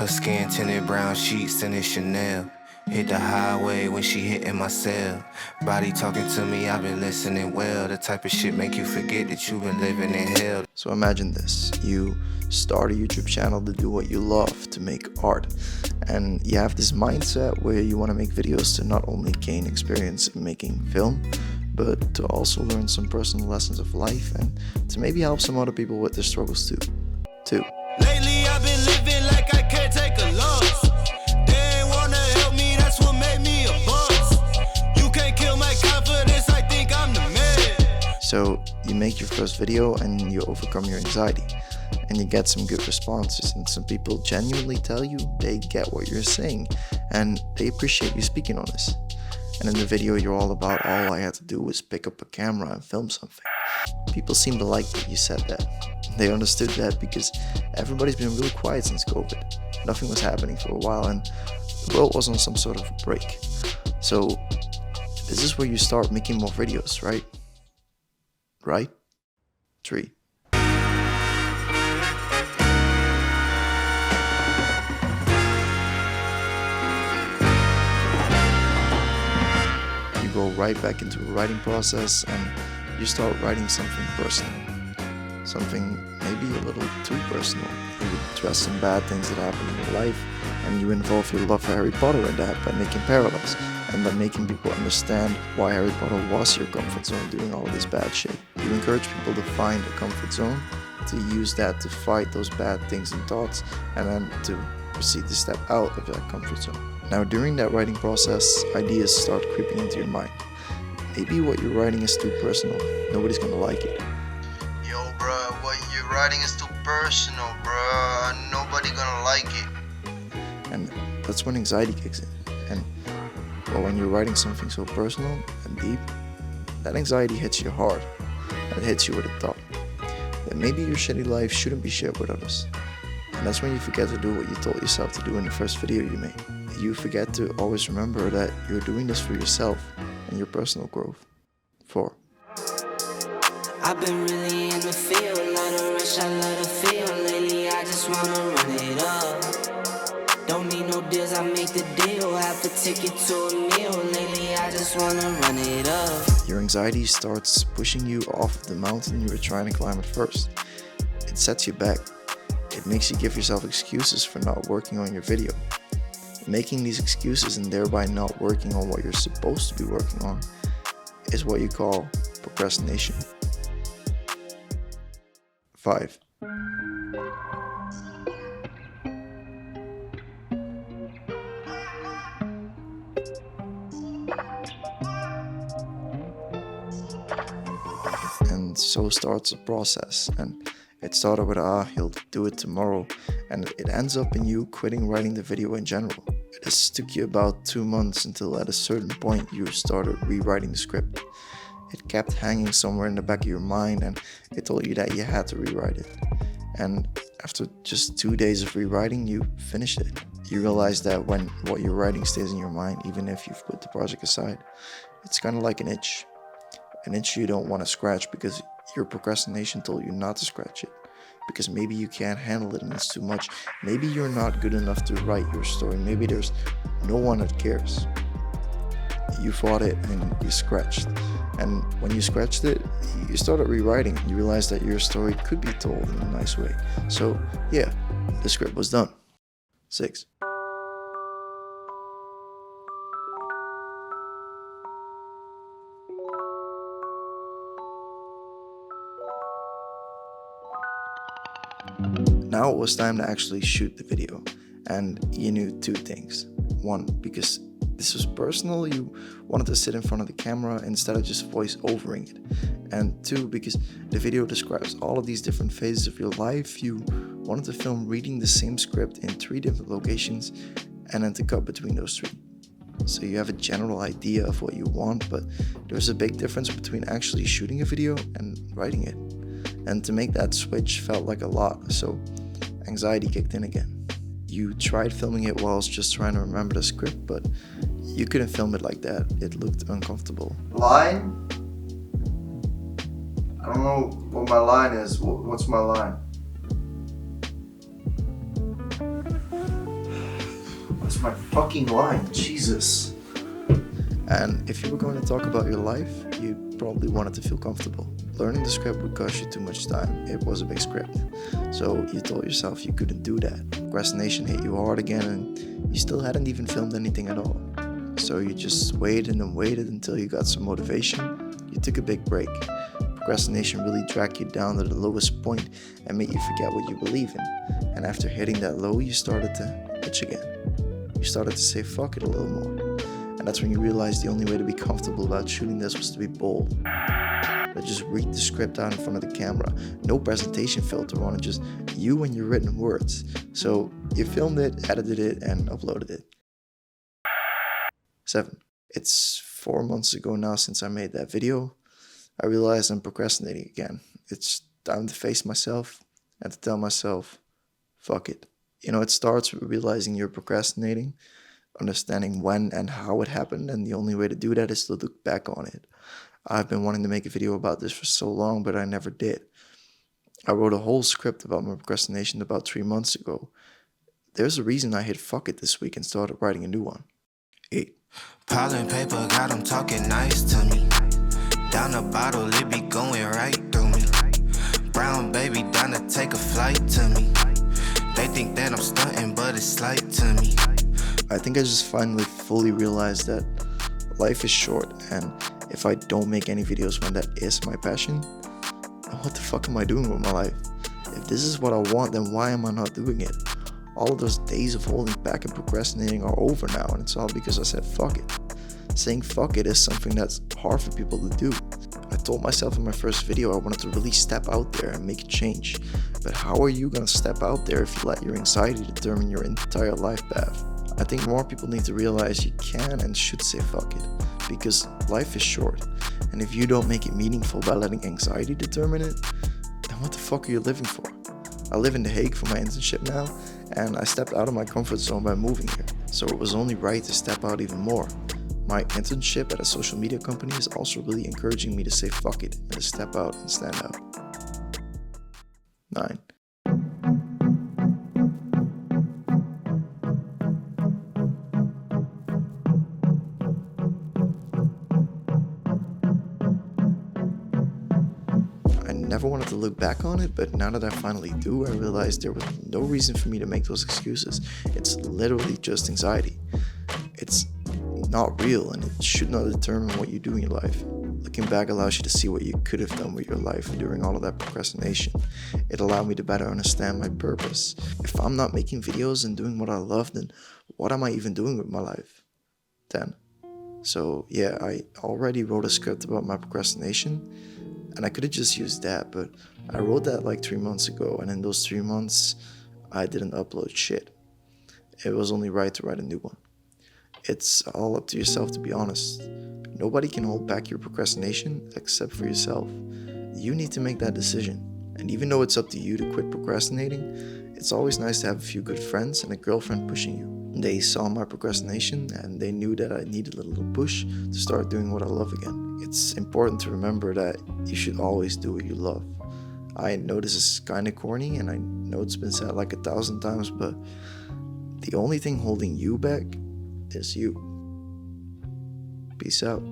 Her skin tinted brown sheets and it's Chanel. Hit the highway when she hitting my cell. Body talking to me, I've been listening well. The type of shit make you forget that you've been living in hell. So imagine this, you start a YouTube channel to do what you love, to make art. And you have this mindset where you want to make videos to not only gain experience in making film, but to also learn some personal lessons of life and to maybe help some other people with their struggles too. Lately I've been living like I can't take a loss. They ain't wanna help me, that's what made me a boss. You can't kill my confidence, I think I'm the man. So you make your first video and you overcome your anxiety and you get some good responses, and some people genuinely tell you they get what you're saying and they appreciate you speaking on this. And in the video you're all about all I had to do was pick up a camera and film something. People seem to like that you said that. They understood that because everybody's been really quiet since COVID. Nothing was happening for a while and the world was on some sort of a break. So this is where you start making more videos, right? Right? 3. You go right back into a writing process and you start writing something personal. Something maybe a little too personal. You address some bad things that happen in your life and you involve your love for Harry Potter in that by making parallels and by making people understand why Harry Potter was your comfort zone doing all this bad shit. You encourage people to find a comfort zone, to use that to fight those bad things and thoughts, and then to proceed to step out of that comfort zone. Now during that writing process, ideas start creeping into your mind. Maybe what you're writing is too personal. Nobody's gonna like it. Yo, bruh, what you're writing is too personal, bruh. Nobody gonna like it. And that's when anxiety kicks in. And well, when you're writing something so personal and deep, that anxiety hits you hard. And it hits you with a thought that maybe your shitty life shouldn't be shared with others. And that's when you forget to do what you told yourself to do in the first video you made. You forget to always remember that you're doing this for yourself and your personal growth. 4. I've been really in the field, love the rush, I love the feel. Lately I just wanna run it up. Don't need no deals, I make the deal. Have to take it to a meal. Lately I just wanna run it up. Your anxiety starts pushing you off the mountain you were trying to climb at first. It sets you back. It makes you give yourself excuses for not working on your video. Making these excuses and thereby not working on what you're supposed to be working on is what you call procrastination. 5. And so starts a process, and it started with he'll do it tomorrow, and it ends up in you quitting writing the video in general. This took you about 2 months until at a certain point you started rewriting the script. It kept hanging somewhere in the back of your mind and it told you that you had to rewrite it. And after just 2 days of rewriting, you finished it. You realize that when what you're writing stays in your mind, even if you've put the project aside, it's kind of like an itch. An itch you don't want to scratch because your procrastination told you not to scratch it. Because maybe you can't handle it and it's too much. Maybe you're not good enough to write your story. Maybe there's no one that cares. You fought it and you scratched. And when you scratched it, you started rewriting. You realized that your story could be told in a nice way. So yeah, the script was done. 6. Now it was time to actually shoot the video, and you knew 2 things. 1, because this was personal, you wanted to sit in front of the camera instead of just voice overing it. And 2, because the video describes all of these different phases of your life, you wanted to film reading the same script in 3 different locations and then to cut between those 3. So you have a general idea of what you want, but there's a big difference between actually shooting a video and writing it. And to make that switch felt like a lot, so anxiety kicked in again. You tried filming it whilst just trying to remember the script, but you couldn't film it like that. It looked uncomfortable. Line? I don't know what my line is. What's my line? What's my fucking line? Jesus. And if you were going to talk about your life, you probably wanted to feel comfortable. Learning the script would cost you too much time. It was a big script. So you told yourself you couldn't do that. Procrastination hit you hard again and you still hadn't even filmed anything at all. So you just waited and waited until you got some motivation. You took a big break. Procrastination really dragged you down to the lowest point and made you forget what you believe in. And after hitting that low, you started to itch again. You started to say fuck it a little more. And that's when you realized the only way to be comfortable about shooting this was to be bold. But just read the script out in front of the camera. No presentation filter on it, just you and your written words. So you filmed it, edited it, and uploaded it. 7. It's 4 months ago now since I made that video. I realized I'm procrastinating again. It's time to face myself and to tell myself, fuck it. You know, it starts with realizing you're procrastinating, understanding when and how it happened, and the only way to do that is to look back on it. I've been wanting to make a video about this for so long, but I never did. I wrote a whole script about my procrastination about 3 months ago. There's a reason I hit fuck it this week and started writing a new one. 8. Pile and paper got them talking nice to me. Down a bottle, it be going right through me. Brown baby down to take a flight to me. They think that I'm stunting, but it's slight to me. I think I just finally fully realized that life is short, and if I don't make any videos when that is my passion, then what the fuck am I doing with my life? If this is what I want, then why am I not doing it? All of those days of holding back and procrastinating are over now, and it's all because I said fuck it. Saying fuck it is something that's hard for people to do. I told myself in my first video I wanted to really step out there and make a change. But how are you gonna step out there if you let your anxiety determine your entire life path? I think more people need to realize you can and should say fuck it, because life is short, and if you don't make it meaningful by letting anxiety determine it, then what the fuck are you living for? I live in The Hague for my internship now, and I stepped out of my comfort zone by moving here, so it was only right to step out even more. My internship at a social media company is also really encouraging me to say fuck it and to step out and stand out. 9. I never wanted to look back on it, but now that I finally do, I realize there was no reason for me to make those excuses. It's literally just anxiety. It's not real, and it should not determine what you do in your life. Looking back allows you to see what you could have done with your life during all of that procrastination. It allowed me to better understand my purpose. If I'm not making videos and doing what I love, then what am I even doing with my life? 10. So yeah, I already wrote a script about my procrastination, and I could have just used that, but I wrote that like 3 months ago, and in those 3 months, I didn't upload shit. It was only right to write a new one. It's all up to yourself, to be honest. Nobody can hold back your procrastination except for yourself. You need to make that decision. And even though it's up to you to quit procrastinating, it's always nice to have a few good friends and a girlfriend pushing you. They saw my procrastination and they knew that I needed a little push to start doing what I love again. It's important to remember that you should always do what you love. I know this is kind of corny, and I know it's been said like 1,000 times, but the only thing holding you back is you. Peace out.